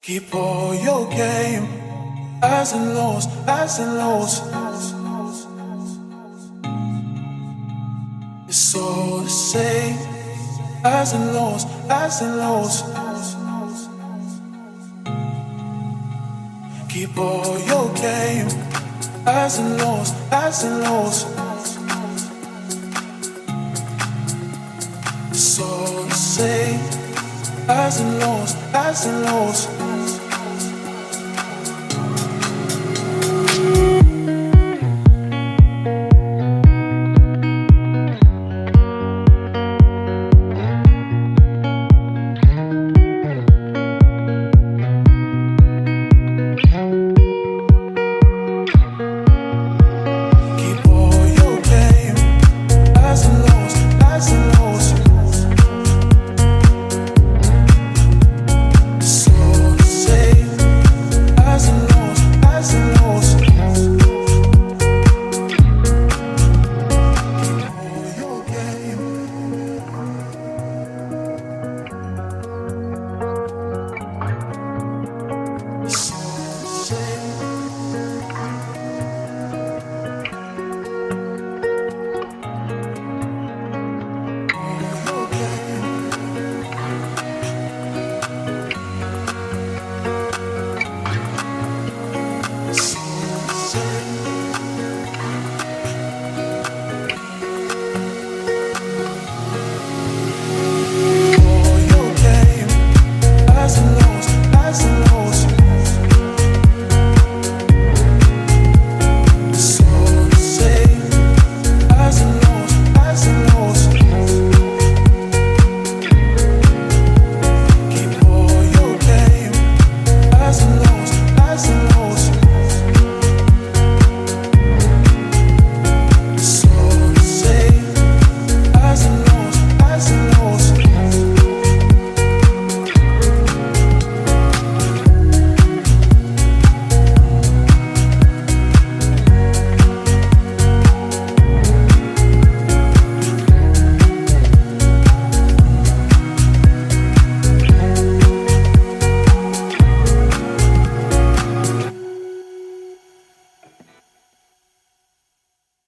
Keep all your game, highs and lows, highs and lows. It's all the same, highs and lows, highs and lows. Keep all your game, highs and lows, highs and lows. It's all the same, highs and lows, highs and lows.